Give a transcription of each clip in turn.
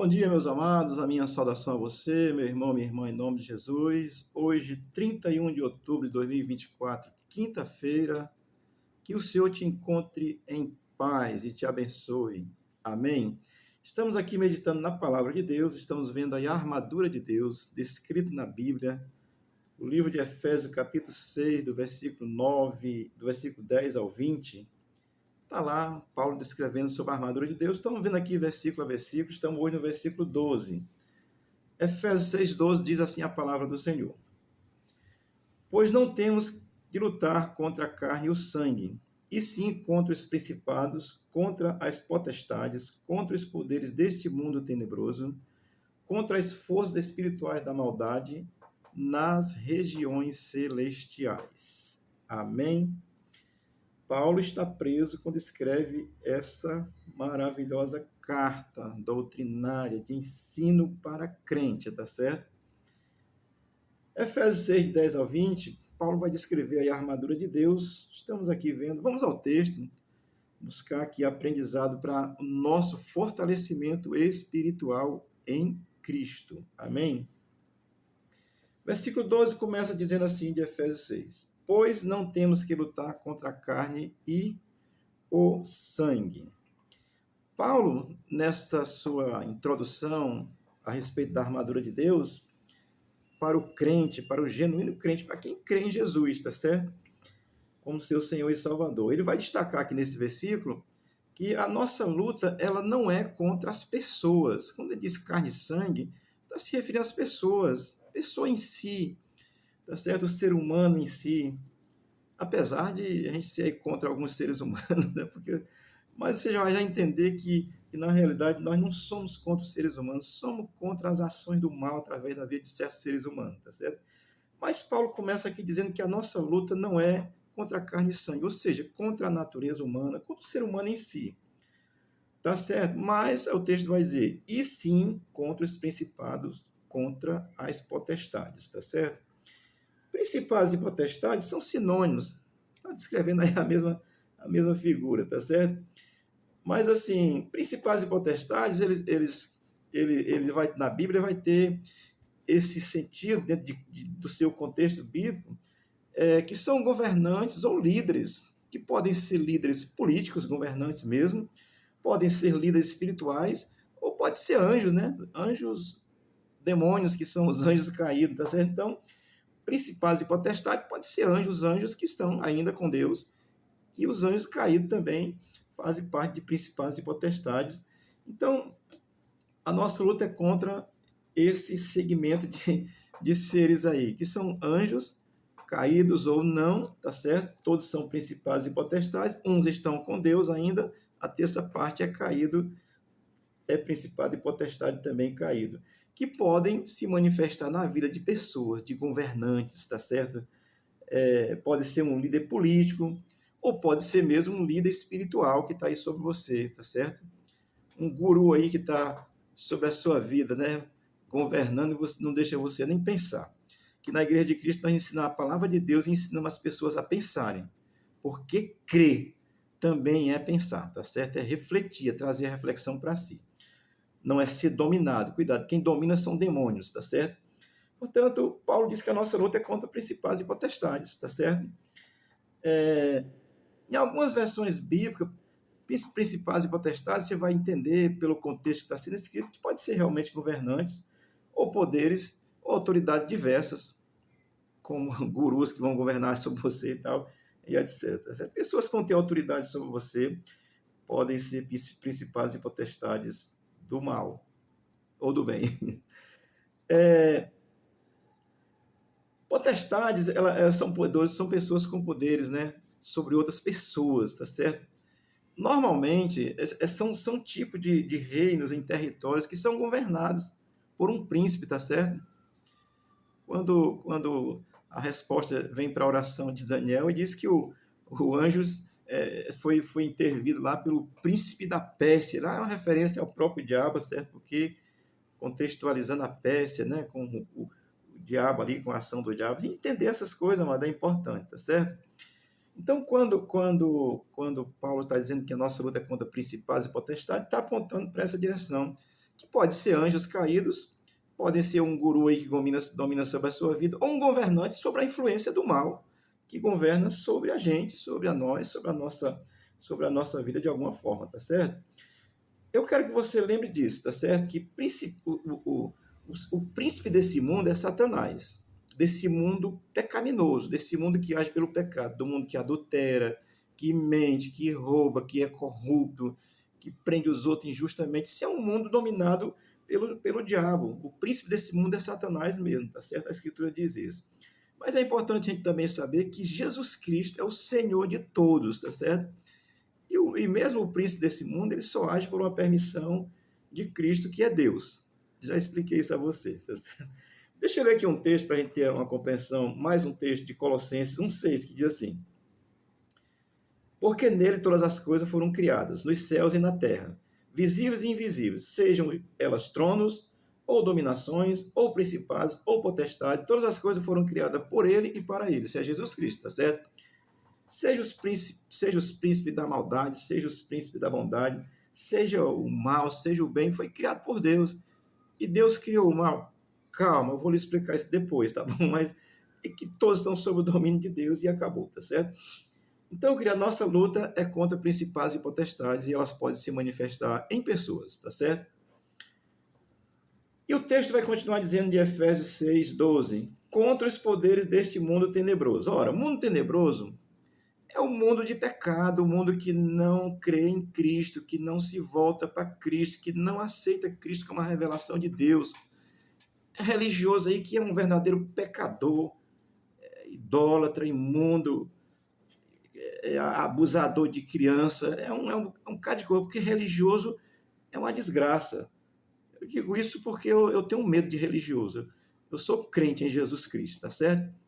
Bom dia, meus amados. A minha saudação a você, meu irmão, minha irmã, em nome de Jesus. Hoje, 31 de outubro de 2024, quinta-feira, que o Senhor te encontre em paz e te abençoe. Amém. Estamos aqui meditando na palavra de Deus, estamos vendo aí a armadura de Deus, descrito na Bíblia, o livro de Efésios, capítulo 6, do versículo 9, do versículo 10 ao 20. Está lá Paulo descrevendo sobre a armadura de Deus. Estamos vendo aqui versículo a versículo, estamos hoje no versículo 12. Efésios 6,12 diz assim a palavra do Senhor: Pois não temos de lutar contra a carne e o sangue, e sim contra os principados, contra as potestades, contra os poderes deste mundo tenebroso, contra as forças espirituais da maldade nas regiões celestiais. Amém? Paulo está preso quando escreve essa maravilhosa carta doutrinária de ensino para crente, tá certo? Efésios 6, 10 ao 20, Paulo vai descrever aí a armadura de Deus. Estamos aqui vendo, vamos ao texto, buscar aqui aprendizado para o nosso fortalecimento espiritual em Cristo. Amém? Versículo 12 começa dizendo assim, de Efésios 6: Pois não temos que lutar contra a carne e o sangue. Paulo, nessa sua introdução a respeito da armadura de Deus, para o crente, para o genuíno crente, para quem crê em Jesus, está certo? Como seu Senhor e Salvador. Ele vai destacar aqui nesse versículo que a nossa luta, ela não é contra as pessoas. Quando ele diz carne e sangue, está se referindo às pessoas, a pessoa em si, tá certo? O ser humano em si. Apesar de a gente ser contra alguns seres humanos, né? Mas você já vai entender que, na realidade, nós não somos contra os seres humanos, somos contra as ações do mal através da vida de certos seres humanos, tá certo? Mas Paulo começa aqui dizendo que a nossa luta não é contra a carne e sangue, ou seja, contra a natureza humana, contra o ser humano em si, tá certo? Mas o texto vai dizer, e sim contra os principados, contra as potestades, tá certo? Principados e potestades são sinônimos, está descrevendo aí a mesma figura, tá certo? Mas, assim, principais e potestades, ele vai, na Bíblia, vai ter esse sentido, dentro do seu contexto bíblico, que são governantes ou líderes, que podem ser líderes políticos, governantes mesmo, podem ser líderes espirituais, ou pode ser anjos, né? Anjos, demônios, que são os anjos caídos, tá certo? Então, principais e potestades pode ser anjos que estão ainda com Deus, e os anjos caídos também fazem parte de principados e potestades. Então, a nossa luta é contra esse segmento de seres aí, que são anjos, caídos ou não, tá certo? Todos são principados e potestades, uns estão com Deus ainda, a terça parte é caído, é principado e potestade também caído, que podem se manifestar na vida de pessoas, de governantes, tá certo? Pode ser um líder político, ou pode ser mesmo um líder espiritual que está aí sobre você, tá certo? Um guru aí que está sobre a sua vida, né? Governando e você não deixa você nem pensar. Que na Igreja de Cristo nós ensinamos a palavra de Deus e ensinamos as pessoas a pensarem. Porque crer também é pensar, tá certo? É refletir, é trazer a reflexão para si. Não é ser dominado. Cuidado, quem domina são demônios, tá certo? Portanto, Paulo diz que a nossa luta é contra principados e potestades, tá certo? Em algumas versões bíblicas, principais e potestades, você vai entender pelo contexto que está sendo escrito que pode ser realmente governantes, ou poderes, ou autoridades diversas, como gurus que vão governar sobre você e tal, e etc. Pessoas que vão ter autoridade sobre você podem ser principais e potestades do mal, ou do bem. Potestades, elas são poderes, são pessoas com poderes, né, sobre outras pessoas, tá certo? Normalmente, são tipos de reinos em territórios que são governados por um príncipe, tá certo? Quando a resposta vem para a oração de Daniel e diz que o anjo foi intervido lá pelo príncipe da Pérsia, lá é uma referência ao próprio diabo, certo? Porque contextualizando a Pérsia, né, com o diabo ali, com a ação do diabo, entender essas coisas, mas é importante, tá certo? Então, quando Paulo está dizendo que a nossa luta é contra principados e potestades, está apontando para essa direção, que pode ser anjos caídos, podem ser um guru aí que domina sobre a sua vida, ou um governante sobre a influência do mal, que governa sobre a gente, sobre a nós, sobre a nossa vida de alguma forma, tá certo? Eu quero que você lembre disso, tá certo? Que o príncipe desse mundo é Satanás, desse mundo pecaminoso, desse mundo que age pelo pecado, do mundo que adultera, que mente, que rouba, que é corrupto, que prende os outros injustamente. Isso é um mundo dominado pelo diabo. O príncipe desse mundo é Satanás mesmo, tá certo? A Escritura diz isso. Mas é importante a gente também saber que Jesus Cristo é o Senhor de todos, tá certo? E mesmo o príncipe desse mundo, ele só age por uma permissão de Cristo, que é Deus. Já expliquei isso a você, tá certo? Deixa eu ler aqui um texto para a gente ter uma compreensão, mais um texto de Colossenses 1,6, que diz assim: porque nele todas as coisas foram criadas, nos céus e na terra, visíveis e invisíveis, sejam elas tronos, ou dominações, ou principados, ou potestades, todas as coisas foram criadas por ele e para ele, isso é Jesus Cristo, tá certo? Seja os príncipes da maldade, seja os príncipes da bondade, seja o mal, seja o bem, foi criado por Deus. E Deus criou o mal. Calma, eu vou lhe explicar isso depois, tá bom? Mas é que todos estão sob o domínio de Deus e acabou, tá certo? Então, a nossa luta é contra principados e potestades e elas podem se manifestar em pessoas, tá certo? E o texto vai continuar dizendo de Efésios 6:12, contra os poderes deste mundo tenebroso. Ora, o mundo tenebroso é o mundo de pecado, o mundo que não crê em Cristo, que não se volta para Cristo, que não aceita Cristo como a revelação de Deus. É religioso aí que é um verdadeiro pecador, idólatra, imundo, abusador de criança. É um cara de coisa, porque religioso é uma desgraça. Eu digo isso porque eu tenho medo de religioso. Eu sou crente em Jesus Cristo, tá certo?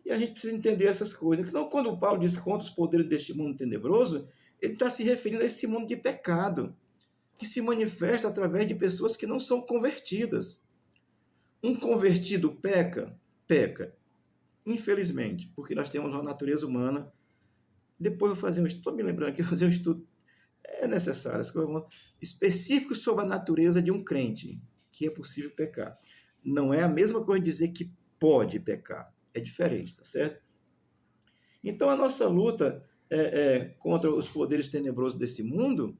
E a gente precisa entender essas coisas. Então, quando o Paulo diz contra os poderes deste mundo tenebroso, ele está se referindo a esse mundo de pecado, que se manifesta através de pessoas que não são convertidas. Um convertido peca? Peca. Infelizmente, porque nós temos uma natureza humana. Depois eu vou fazer um estudo, estou me lembrando aqui, fazer um estudo, é necessário, específico sobre a natureza de um crente, que é possível pecar. Não é a mesma coisa dizer que pode pecar. É diferente, tá certo? Então, a nossa luta contra os poderes tenebrosos desse mundo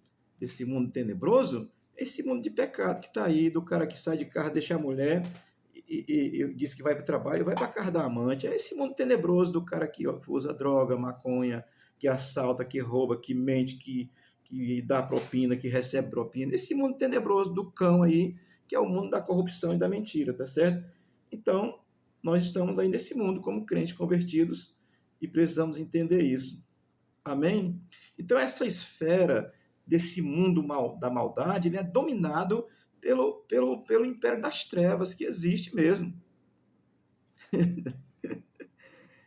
tenebroso, esse mundo de pecado que está aí, do cara que sai de carro, deixa a mulher e diz que vai para o trabalho e vai para a casa da amante. É esse mundo tenebroso do cara que usa droga, maconha, que assalta, que rouba, que mente, que dá propina, que recebe propina. Esse mundo tenebroso do cão aí, que é o mundo da corrupção e da mentira, tá certo? Então, nós estamos aí nesse mundo como crentes convertidos e precisamos entender isso. Amém? Então, essa esfera desse mundo da maldade, ele é dominado pelo império das trevas que existe mesmo.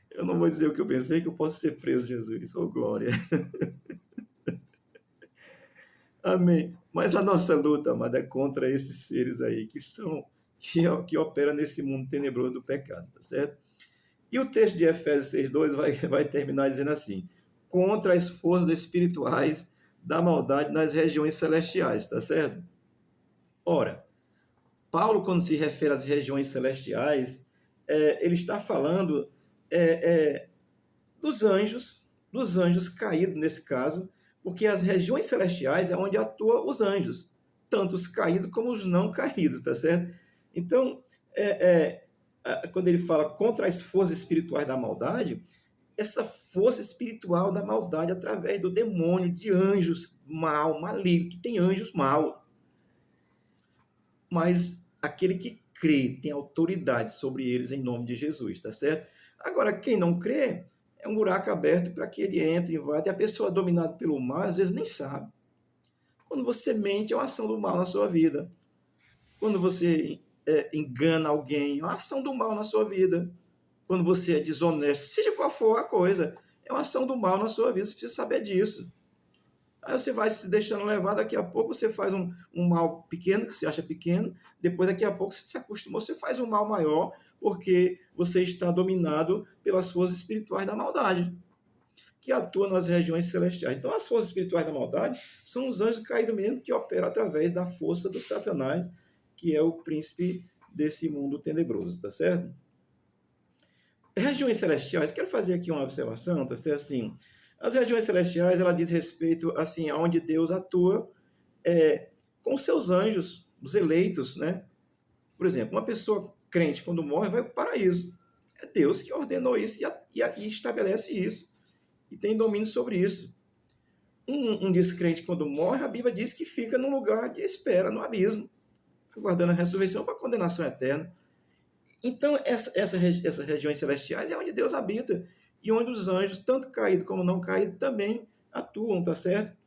Eu não vou dizer o que eu pensei, que eu posso ser preso, Jesus. Oh, glória. Amém. Mas a nossa luta, amada, é contra esses seres aí que operam nesse mundo tenebroso do pecado, tá certo? E o texto de Efésios 6:2 vai terminar dizendo assim: contra as forças espirituais da maldade nas regiões celestiais, tá certo? Ora, Paulo, quando se refere às regiões celestiais, ele está falando dos anjos caídos nesse caso, porque as regiões celestiais é onde atuam os anjos, tanto os caídos como os não caídos, tá certo? Então, quando ele fala contra as forças espirituais da maldade, essa força espiritual da maldade através do demônio, de anjos mal, maligno, que tem anjos mal. Mas aquele que crê tem autoridade sobre eles em nome de Jesus, tá certo? Agora, quem não crê, é um buraco aberto para que ele entre e vá. E a pessoa dominada pelo mal, às vezes nem sabe. Quando você mente, é uma ação do mal na sua vida. Quando você engana alguém, é uma ação do mal na sua vida. Quando você é desonesto, seja qual for a coisa, é uma ação do mal na sua vida, você precisa saber disso. Aí você vai se deixando levar, daqui a pouco você faz um mal pequeno, que você acha pequeno, depois daqui a pouco você se acostumou, você faz um mal maior, porque você está dominado pelas forças espirituais da maldade. que atuam nas regiões celestiais. Então, as forças espirituais da maldade são os anjos caídos mesmo, que operam através da força do Satanás, que é o príncipe desse mundo tenebroso, tá certo? Regiões celestiais, quero fazer aqui uma observação, tá certo? Assim, as regiões celestiais, ela diz respeito, assim, aonde Deus atua com seus anjos, os eleitos, né? Por exemplo, uma pessoa crente, quando morre, vai para o paraíso. É Deus que ordenou isso e estabelece isso. E tem domínio sobre isso. Um descrente, quando morre, a Bíblia diz que fica num lugar de espera, no abismo, aguardando a ressurreição para a condenação eterna. Então, essas regiões celestiais é onde Deus habita e onde os anjos, tanto caídos como não caídos, também atuam, tá certo?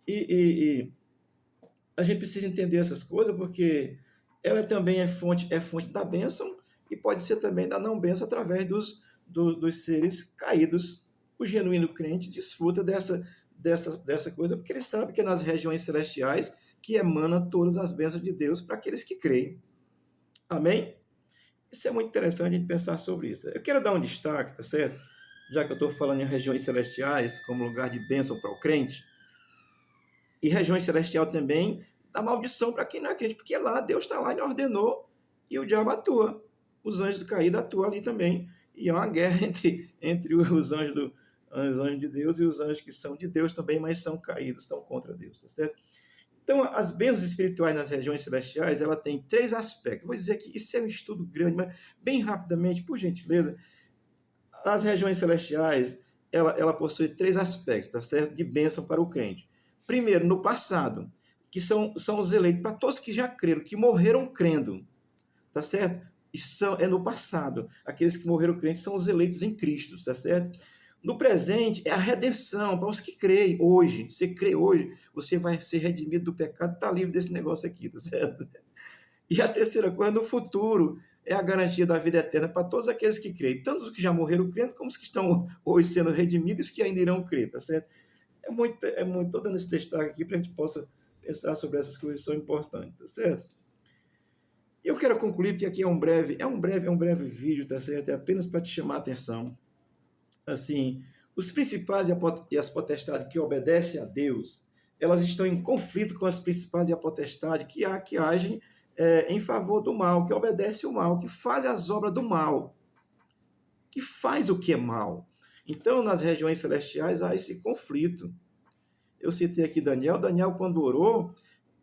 E a gente precisa entender essas coisas porque ela também é fonte da bênção e pode ser também da não bênção através dos seres caídos. O genuíno crente desfruta dessa coisa porque ele sabe que é nas regiões celestiais que emana todas as bênçãos de Deus para aqueles que creem. Amém? Isso é muito interessante a gente pensar sobre isso. Eu quero dar um destaque, tá certo? Já que eu estou falando em regiões celestiais como lugar de bênção para o crente, e regiões celestial também dá maldição para quem não é crente, porque lá Deus está lá, ele ordenou, e o diabo atua. Os anjos caídos atuam ali também. E é uma guerra entre os anjos de Deus e os anjos que são de Deus também, mas são caídos, estão contra Deus, tá certo? Então, as bênçãos espirituais nas regiões celestiais, ela tem 3 aspectos. Vou dizer que isso é um estudo grande, mas bem rapidamente, por gentileza, as regiões celestiais, ela possui 3 aspectos, tá certo? De bênção para o crente. Primeiro, no passado, que são os eleitos, para todos que já creram, que morreram crendo, tá certo? É no passado. Aqueles que morreram crentes são os eleitos em Cristo, tá certo? No presente, é a redenção para os que creem hoje. Você crê hoje, você vai ser redimido do pecado, está livre desse negócio aqui, tá certo? E a terceira coisa, no futuro, é a garantia da vida eterna para todos aqueles que creem, tanto os que já morreram crendo, como os que estão hoje sendo redimidos e os que ainda irão crer, tá certo? Estou dando esse destaque aqui para a gente possa pensar sobre essas coisas que são importantes, tá certo? Eu quero concluir, porque aqui é um breve vídeo, tá certo? É apenas para te chamar a atenção. Assim, os principais e as potestades que obedecem a Deus, elas estão em conflito com as principais e a potestade que agem em favor do mal, que obedece o mal, que faz as obras do mal, que faz o que é mal. Então, nas regiões celestiais há esse conflito. Eu citei aqui Daniel, quando orou,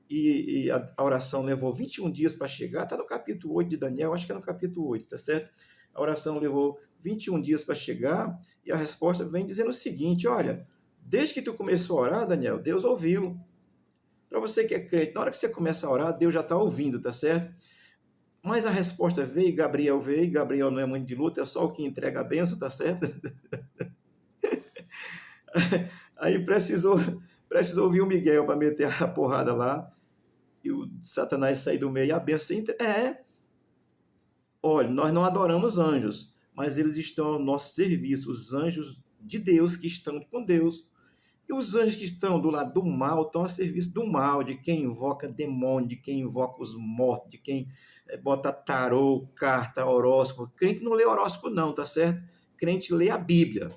e a oração levou 21 dias para chegar, está no capítulo 8 de Daniel, acho que é no capítulo 8, tá certo? A oração levou 21 dias para chegar, e a resposta vem dizendo o seguinte: olha, desde que tu começou a orar, Daniel, Deus ouviu. Para você que é crente, na hora que você começa a orar, Deus já está ouvindo, tá certo? Mas a resposta veio, Gabriel não é muito de luta, é só o que entrega a benção, tá certo? Aí precisou vir o Miguel para meter a porrada lá, e o Satanás sair do meio, e a benção olha, nós não adoramos anjos, mas eles estão ao nosso serviço, os anjos de Deus que estão com Deus. E os anjos que estão do lado do mal estão a serviço do mal, de quem invoca demônio, de quem invoca os mortos, de quem bota tarô, carta, horóscopo. Crente não lê horóscopo não, tá certo? Crente lê a Bíblia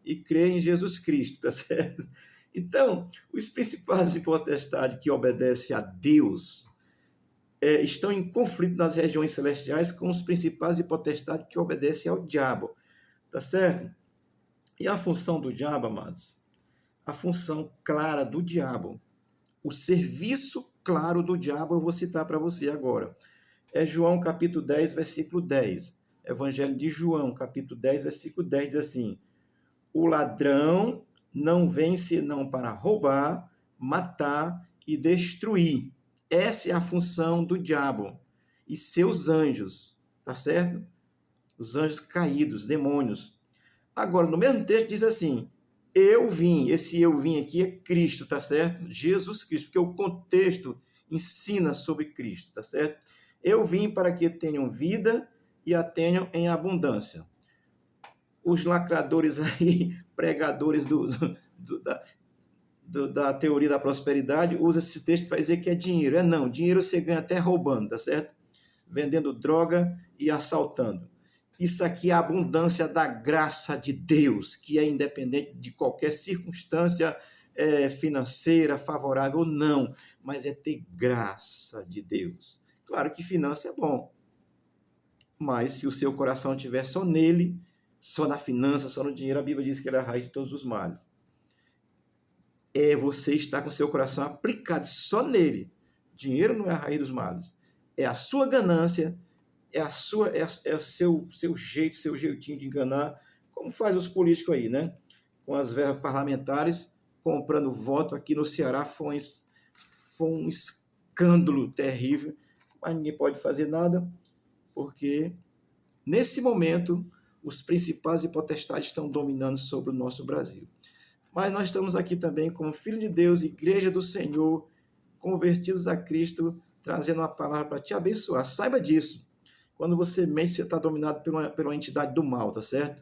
e crê em Jesus Cristo, tá certo? Então, os principais e potestades que obedecem a Deus estão em conflito nas regiões celestiais com os principais e potestades que obedecem ao diabo, tá certo? E a função do diabo, amados? A função clara do diabo, o serviço claro do diabo, eu vou citar para você agora. É João capítulo 10, versículo 10. Evangelho de João, capítulo 10, versículo 10, diz assim: o ladrão não vem senão para roubar, matar e destruir. Essa é a função do diabo e seus anjos, tá certo? Os anjos caídos, demônios. Agora, no mesmo texto diz assim: eu vim, esse eu vim aqui é Cristo, tá certo? Jesus Cristo, porque o contexto ensina sobre Cristo, tá certo? Eu vim para que tenham vida e a tenham em abundância. Os lacradores aí, pregadores da teoria da prosperidade, usam esse texto para dizer que é dinheiro. Não, dinheiro você ganha até roubando, tá certo? Vendendo droga e assaltando. Isso aqui é a abundância da graça de Deus, que é independente de qualquer circunstância financeira, favorável ou não, mas é ter graça de Deus. Claro que finança é bom, mas se o seu coração estiver só nele, só na finança, só no dinheiro, a Bíblia diz que ele é a raiz de todos os males. É você estar com o seu coração aplicado só nele. Dinheiro não é a raiz dos males. É a sua ganância, é o seu jeito, seu jeitinho de enganar, como faz os políticos aí, né? Com as verbas parlamentares, comprando voto aqui no Ceará, foi um escândalo terrível, mas ninguém pode fazer nada, porque nesse momento os principais e potestades estão dominando sobre o nosso Brasil. Mas nós estamos aqui também como filho de Deus, igreja do Senhor, convertidos a Cristo, trazendo uma palavra para te abençoar. Saiba disso. Quando você mente, você está dominado pela entidade do mal, tá certo?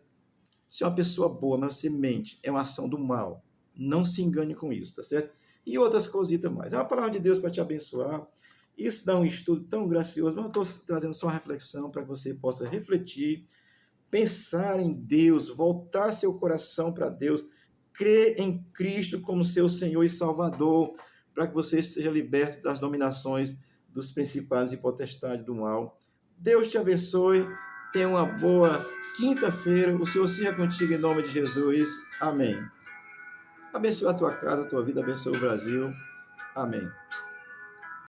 Se é uma pessoa boa, mas você mente, é uma ação do mal. Não se engane com isso, tá certo? E outras cositas mais. É uma palavra de Deus para te abençoar. Isso dá um estudo tão gracioso, mas eu estou trazendo só uma reflexão para que você possa refletir, pensar em Deus, voltar seu coração para Deus, crer em Cristo como seu Senhor e Salvador, para que você seja liberto das dominações dos principados e potestades do mal. Deus te abençoe, tenha uma boa quinta-feira, o Senhor seja contigo em nome de Jesus. Amém. Abençoe a tua casa, a tua vida, abençoe o Brasil. Amém.